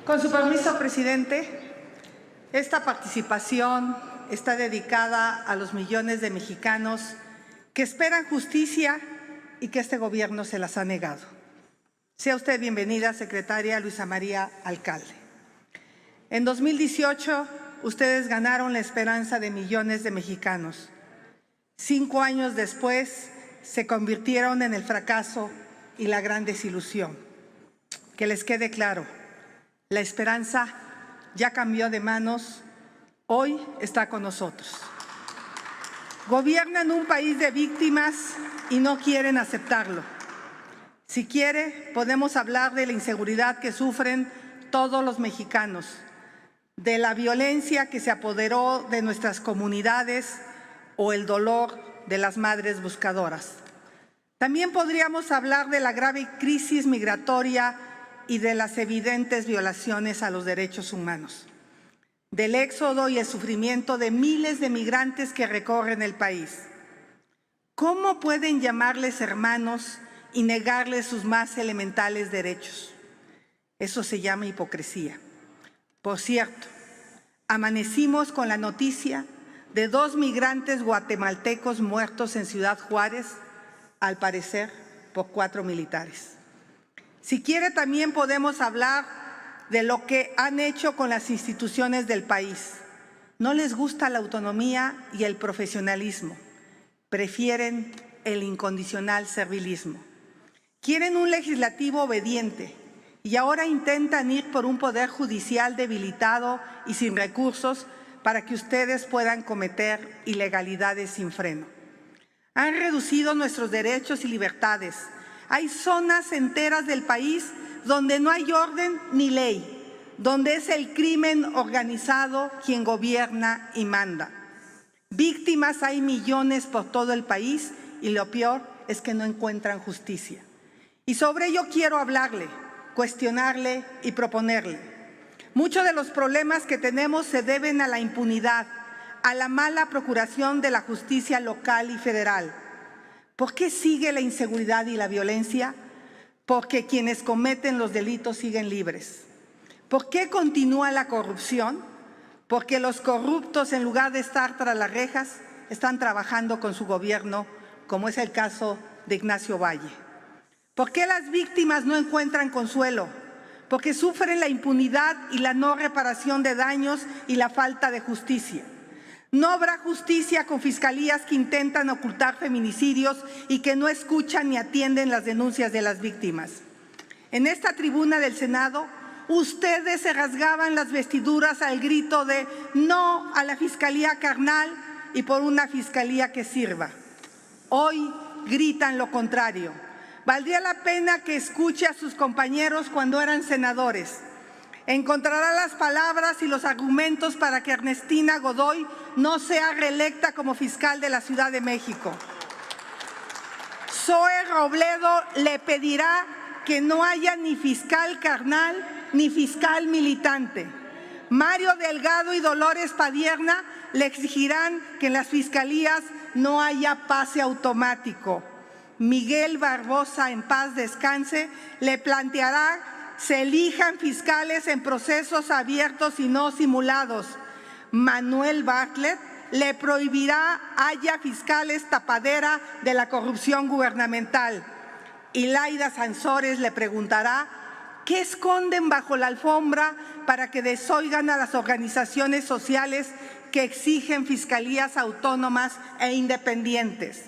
Con su permiso, presidente, esta participación está dedicada a los millones de mexicanos que esperan justicia y que este gobierno se las ha negado. Sea usted bienvenida, secretaria Luisa María Alcalde. En 2018, ustedes ganaron la esperanza de millones de mexicanos. 5 años después, se convirtieron en el fracaso y la gran desilusión. Que les quede claro, la esperanza ya cambió de manos, hoy está con nosotros. Gobiernan un país de víctimas y no quieren aceptarlo. Si quiere, podemos hablar de la inseguridad que sufren todos los mexicanos, de la violencia que se apoderó de nuestras comunidades o el dolor de las madres buscadoras. También podríamos hablar de la grave crisis migratoria y de las evidentes violaciones a los derechos humanos, del éxodo y el sufrimiento de miles de migrantes que recorren el país. ¿Cómo pueden llamarles hermanos y negarles sus más elementales derechos? Eso se llama hipocresía. Por cierto, amanecimos con la noticia de 2 migrantes guatemaltecos muertos en Ciudad Juárez, al parecer por 4 militares. Si quiere, también podemos hablar de lo que han hecho con las instituciones del país. No les gusta la autonomía y el profesionalismo. Prefieren el incondicional servilismo. Quieren un legislativo obediente y ahora intentan ir por un poder judicial debilitado y sin recursos para que ustedes puedan cometer ilegalidades sin freno. Han reducido nuestros derechos y libertades. Hay zonas enteras del país donde no hay orden ni ley, donde es el crimen organizado quien gobierna y manda. Víctimas hay millones por todo el país y lo peor es que no encuentran justicia. Y sobre ello quiero hablarle, cuestionarle y proponerle. Muchos de los problemas que tenemos se deben a la impunidad, a la mala procuración de la justicia local y federal. ¿Por qué sigue la inseguridad y la violencia? Porque quienes cometen los delitos siguen libres. ¿Por qué continúa la corrupción? Porque los corruptos, en lugar de estar tras las rejas, están trabajando con su gobierno, como es el caso de Ignacio Valle. ¿Por qué las víctimas no encuentran consuelo? Porque sufren la impunidad y la no reparación de daños y la falta de justicia. No habrá justicia con fiscalías que intentan ocultar feminicidios y que no escuchan ni atienden las denuncias de las víctimas. En esta tribuna del Senado, ustedes se rasgaban las vestiduras al grito de no a la fiscalía carnal y por una fiscalía que sirva. Hoy gritan lo contrario. Valdría la pena que escuche a sus compañeros cuando eran senadores. Encontrará las palabras y los argumentos para que Ernestina Godoy no sea reelecta como fiscal de la Ciudad de México. Zoe Robledo le pedirá que no haya ni fiscal carnal ni fiscal militante. Mario Delgado y Dolores Padierna le exigirán que en las fiscalías no haya pase automático. Miguel Barbosa, en paz descanse, le planteará se elijan fiscales en procesos abiertos y no simulados. Manuel Bartlett le prohibirá haya fiscales tapadera de la corrupción gubernamental. Y Laida Sansores le preguntará ¿qué esconden bajo la alfombra para que desoigan a las organizaciones sociales que exigen fiscalías autónomas e independientes?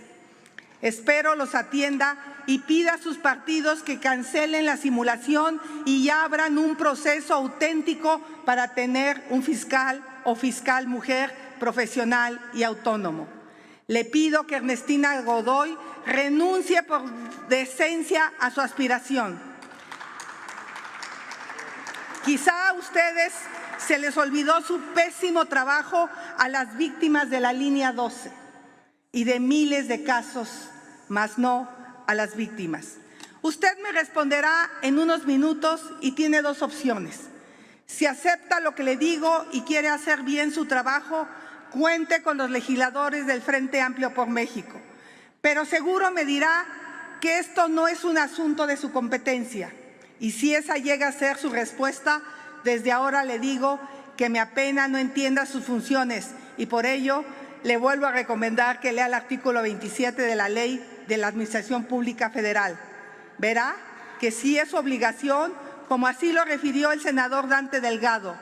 Espero los atienda y pida a sus partidos que cancelen la simulación y abran un proceso auténtico para tener un fiscal o fiscal mujer profesional y autónomo. Le pido que Ernestina Godoy renuncie por decencia a su aspiración. Quizá a ustedes se les olvidó su pésimo trabajo a las víctimas de la línea 12 y de miles de casos, mas no a las víctimas. Usted me responderá en unos minutos y tiene 2 opciones. Si acepta lo que le digo y quiere hacer bien su trabajo, cuente con los legisladores del Frente Amplio por México. Pero seguro me dirá que esto no es un asunto de su competencia. Y si esa llega a ser su respuesta, desde ahora le digo que me apena no entienda sus funciones y por ello le vuelvo a recomendar que lea el artículo 27 de la Ley de la Administración Pública Federal. Verá que sí es su obligación, como así lo refirió el senador Dante Delgado,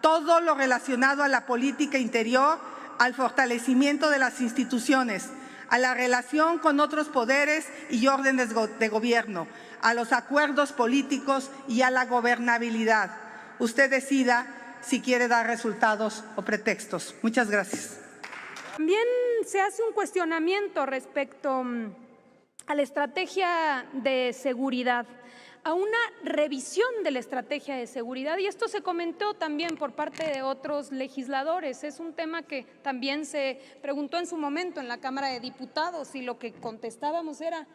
todo lo relacionado a la política interior, al fortalecimiento de las instituciones, a la relación con otros poderes y órdenes de gobierno, a los acuerdos políticos y a la gobernabilidad. Usted decida si quiere dar resultados o pretextos. Muchas gracias. También se hace un cuestionamiento respecto a la estrategia de seguridad, a una revisión de la estrategia de seguridad, y esto se comentó también por parte de otros legisladores. Es un tema que también se preguntó en su momento en la Cámara de Diputados y lo que contestábamos era: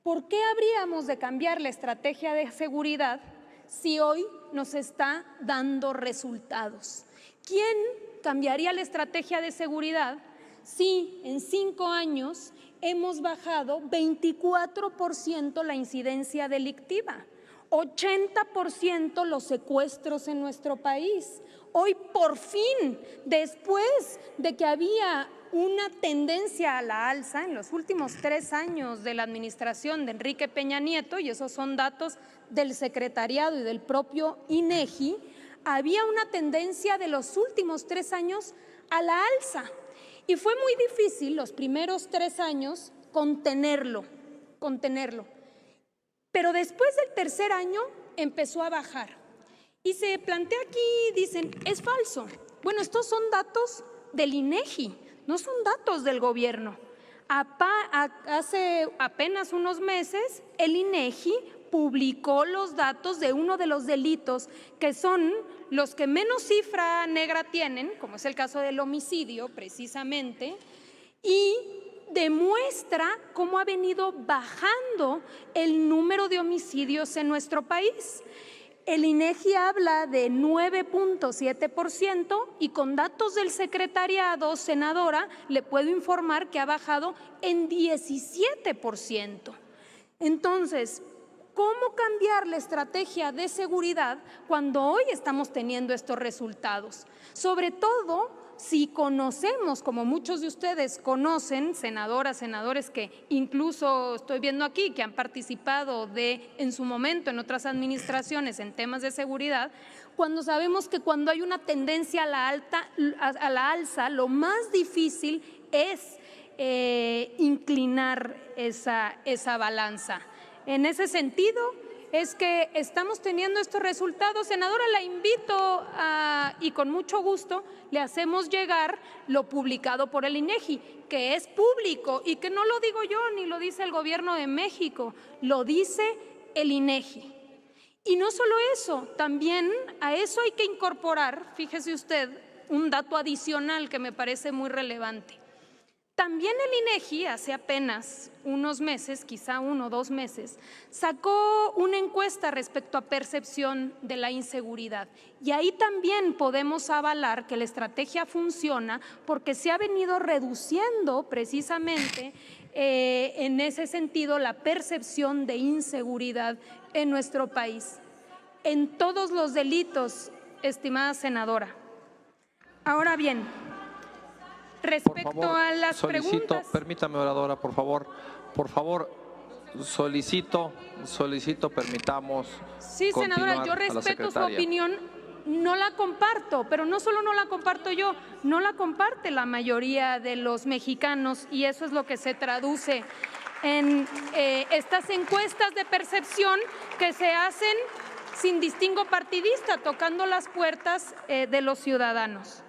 ¿por qué habríamos de cambiar la estrategia de seguridad si hoy nos está dando resultados? ¿Quién cambiaría la estrategia de seguridad si en 5 años hemos bajado 24% la incidencia delictiva, 80% los secuestros en nuestro país? Hoy, por fin, después de que había una tendencia a la alza en los últimos 3 años de la administración de Enrique Peña Nieto, y esos son datos del secretariado y del propio INEGI, había una tendencia de los últimos 3 años a la alza. Y fue muy difícil los primeros 3 años contenerlo. Pero después del 3er año empezó a bajar. Y se plantea aquí, dicen, es falso. Bueno, estos son datos del INEGI, no son datos del gobierno. Hace apenas unos meses, el INEGI publicó los datos de uno de los delitos que son los que menos cifra negra tienen, como es el caso del homicidio precisamente, y demuestra cómo ha venido bajando el número de homicidios en nuestro país. El INEGI habla de 9.7% y con datos del secretariado, senadora, le puedo informar que ha bajado en 17%. Entonces, ¿cómo cambiar la estrategia de seguridad cuando hoy estamos teniendo estos resultados? Sobre todo si conocemos, como muchos de ustedes conocen, senadoras, senadores que incluso estoy viendo aquí que han participado en su momento en otras administraciones en temas de seguridad, cuando sabemos que cuando hay una tendencia a la alza, lo más difícil es inclinar esa balanza. En ese sentido, es que estamos teniendo estos resultados. Senadora, la invito y con mucho gusto le hacemos llegar lo publicado por el INEGI, que es público y que no lo digo yo ni lo dice el Gobierno de México, lo dice el INEGI. Y no solo eso, también a eso hay que incorporar, fíjese usted, un dato adicional que me parece muy relevante. También el INEGI hace apenas unos meses, quizá 1 o 2 meses, sacó una encuesta respecto a percepción de la inseguridad. Y ahí también podemos avalar que la estrategia funciona porque se ha venido reduciendo precisamente en ese sentido la percepción de inseguridad en nuestro país. En todos los delitos, estimada senadora. Ahora bien, respecto a las preguntas. Permítame, oradora, por favor, solicito, permitamos. Sí, senadora, yo respeto su opinión, no la comparto, pero no solo no la comparto yo, no la comparte la mayoría de los mexicanos y eso es lo que se traduce en estas encuestas de percepción que se hacen sin distingo partidista, tocando las puertas de los ciudadanos.